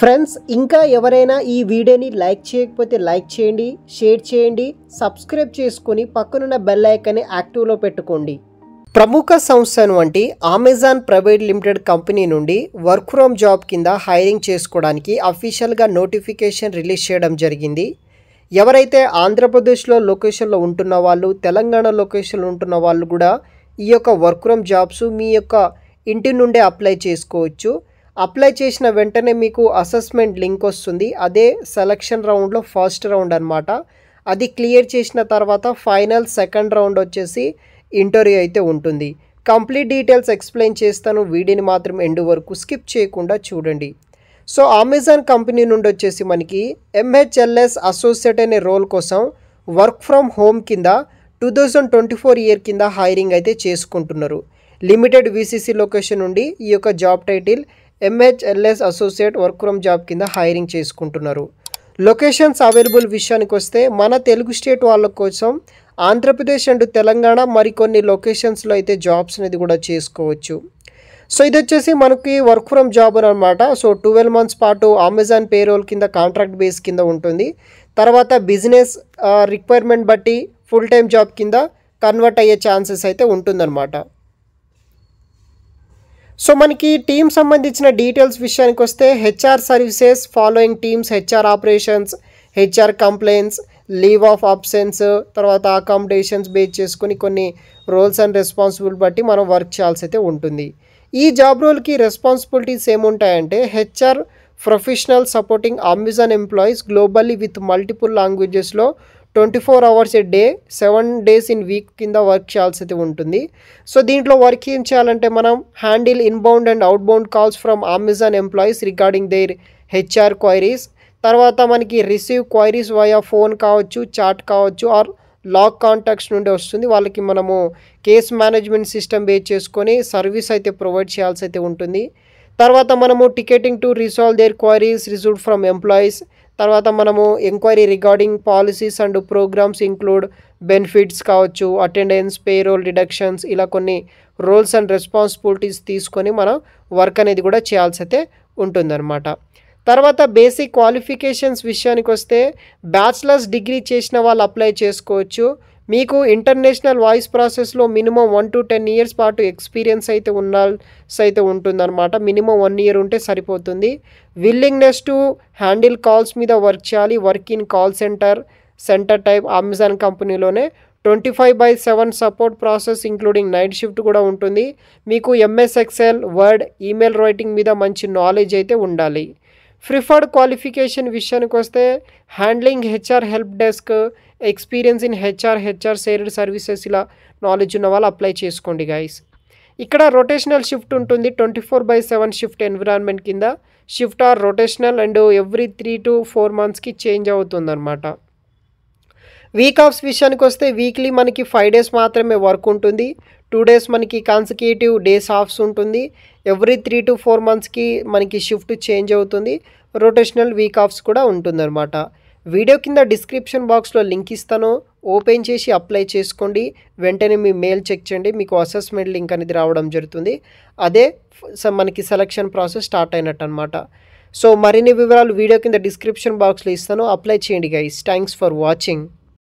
Friends ఇంకా ఎవరైనా ఈ వీడియోని లైక్ చేయకపోతే లైక్ చేయండి, షేర్ చేయండి, సబ్స్క్రైబ్ చేసుకొని పక్కనున్న బెల్ ఐకాన్ని యాక్టివ్లో పెట్టుకోండి. ప్రముఖ సంస్థను వంటి అమెజాన్ ప్రైవేట్ లిమిటెడ్ కంపెనీ నుండి వర్క్ ఫ్రమ్ జాబ్ కింద హైరింగ్ చేసుకోవడానికి అఫీషియల్గా నోటిఫికేషన్ రిలీజ్ చేయడం జరిగింది. ఎవరైతే ఆంధ్రప్రదేశ్లో లొకేషన్లో ఉంటున్న వాళ్ళు, తెలంగాణ లొకేషన్లో ఉంటున్న వాళ్ళు కూడా ఈ యొక్క వర్క్ ఫ్రమ్ జాబ్స్ మీ యొక్క ఇంటి నుండే అప్లై చేసుకోవచ్చు. అప్లై చేసిన వెంటనే మీకు అసెస్మెంట్ లింక్ వస్తుంది. అదే సెలక్షన్ రౌండ్లో ఫస్ట్ రౌండ్ అనమాట. అది క్లియర్ చేసిన తర్వాత ఫైనల్ సెకండ్ రౌండ్ వచ్చేసి ఇంటర్వ్యూ అయితే ఉంటుంది. కంప్లీట్ డీటెయిల్స్ ఎక్స్ప్లెయిన్ చేస్తాను. వీడియోని మాత్రం ఎండ్ వరకు స్కిప్ చేయకుండా చూడండి. సో అమెజాన్ కంపెనీ నుండి వచ్చేసి మనకి MHLS అసోసియేట్ అనే రోల్ కోసం వర్క్ ఫ్రమ్ హోమ్ కింద 2024 ఇయర్ కింద హైరింగ్ అయితే చేసుకుంటున్నారు. లిమిటెడ్ VCC లొకేషన్ నుండి ఈ యొక్క job title MHLS associate work from job కింద హైరింగ్ చేసుకుంటున్నారు. లొకేషన్స్ అవైలబుల్ విషయానికి వస్తే మన తెలుగు స్టేట్ వాళ్ళ కోసం ఆంధ్రప్రదేశ్ అండ్ తెలంగాణ మరికొన్ని లొకేషన్స్లో అయితే జాబ్స్ అనేది కూడా చేసుకోవచ్చు. సో ఇది వచ్చేసి మనకి వర్క్ ఫ్రమ్ జాబ్ అనమాట. సో 12 months పాటు అమెజాన్ పేరోల్ కింద కాంట్రాక్ట్ బేస్ కింద ఉంటుంది. తర్వాత బిజినెస్ రిక్వైర్మెంట్ బట్టి ఫుల్ టైం జాబ్ కింద కన్వర్ట్ అయ్యే ఛాన్సెస్ అయితే ఉంటుందన్నమాట. సో మనకి టీమ్ సంబంధించిన డీటెయిల్స్ విషయానికి వస్తే HR services, following teams HR operations, HR complaints, leave of absence, తర్వాత అకామిడేషన్స్ బేస్ చేసుకుని కొన్ని రోల్స్ అండ్ రెస్పాన్సిబిలిటీ బట్టి మనం వర్క్ చేయాల్సి అయితే ఉంటుంది. ఈ జాబ్ రోల్కి రెస్పాన్సిబిలిటీస్ ఏముంటాయంటే HR professional supporting Amazon employees globally with multiple లాంగ్వేజెస్లో 24 hours a day 7 days in week కింద వర్క్ చేయాల్సి అయితే ఉంటుంది. సో దీంట్లో వర్క్ ఏం చేయాలంటే మనం handle inbound and outbound calls from Amazon employees regarding their HR queries. తర్వాత మనకి రిసీవ్ క్వైరీస్ వయా ఫోన్ కావచ్చు, చాట్ కావచ్చు, ఆర్ లాగ్ కాంటాక్ట్స్ నుండి వస్తుంది. వాళ్ళకి మనము కేస్ మేనేజ్మెంట్ సిస్టమ్ బేస్ చేసుకొని సర్వీస్ అయితే ప్రొవైడ్ చేయాల్సి అయితే ఉంటుంది. తర్వాత మనము ticketing to resolve their queries received from employees. తర్వాత మనము enquiry regarding policies and programmes include benefits కావచ్చు, అటెండెన్స్, పేరోల్ డిడక్షన్స్, ఇలా కొన్ని రోల్స్ అండ్ రెస్పాన్సిబిలిటీస్ తీసుకొని మనం వర్క్ అనేది కూడా చేయాల్సి అయితే ఉంటుందన్నమాట. తర్వాత బేసిక్ క్వాలిఫికేషన్స్ విషయానికి వస్తే బ్యాచిలర్స్ డిగ్రీ చేసిన వాళ్ళు అప్లై చేసుకోవచ్చు. మీకు ఇంటర్నేషనల్ వాయిస్ ప్రాసెస్లో మినిమం 1 to 10 years పాటు ఎక్స్పీరియన్స్ అయితే ఉంటుందన్నమాట. మినిమం 1 year ఉంటే సరిపోతుంది. విల్లింగ్నెస్ టు హ్యాండిల్ కాల్స్ మీద వర్క్ చేయాలి. Work in call centre type Amazon కంపెనీలోనే 25/7 support process including night shift కూడా ఉంటుంది. మీకు MS Excel, word, email writing మీద మంచి నాలెడ్జ్ అయితే ఉండాలి. ప్రిఫర్డ్ క్వాలిఫికేషన్ విషయానికి వస్తే handling HR help desk, experience in HR shared services, ఇలా నాలెడ్జ్ ఉన్న వాళ్ళు అప్లై చేసుకోండి గైస్. ఇక్కడ రొటేషనల్ షిఫ్ట్ ఉంటుంది. 24/7 షిఫ్ట్ ఎన్విరాన్మెంట్ కింద shift or rotational and every 3 to 4 monthsకి చేంజ్ అవుతుందన్నమాట. వీక్ ఆఫ్స్ విషయానికి వస్తే వీక్లీ మనకి 5 days మాత్రమే వర్క్ ఉంటుంది. 2 days మనకి కాన్సిక్యూటివ్ డేస్ ఆఫ్స్ ఉంటుంది. ఎవ్రీ 3 to 4 monthsకి మనకి షిఫ్ట్ చేంజ్ అవుతుంది. రొటేషనల్ వీక్ ఆఫ్స్ కూడా ఉంటుందన్నమాట. వీడియో కింద డిస్క్రిప్షన్ బాక్స్లో లింక్ ఇస్తాను. ఓపెన్ చేసి అప్లై చేసుకోండి. వెంటనే మీ మెయిల్ చెక్ చేయండి. మీకు అసెస్మెంట్ లింక్ అనేది రావడం జరుగుతుంది. అదే మనకి సెలక్షన్ ప్రాసెస్ స్టార్ట్ అయినట్టు అనమాట. సో మరిన్ని వివరాలు వీడియో కింద డిస్క్రిప్షన్ బాక్స్లో ఇస్తాను. అప్లై చేయండి గైస్. Thanks for watching.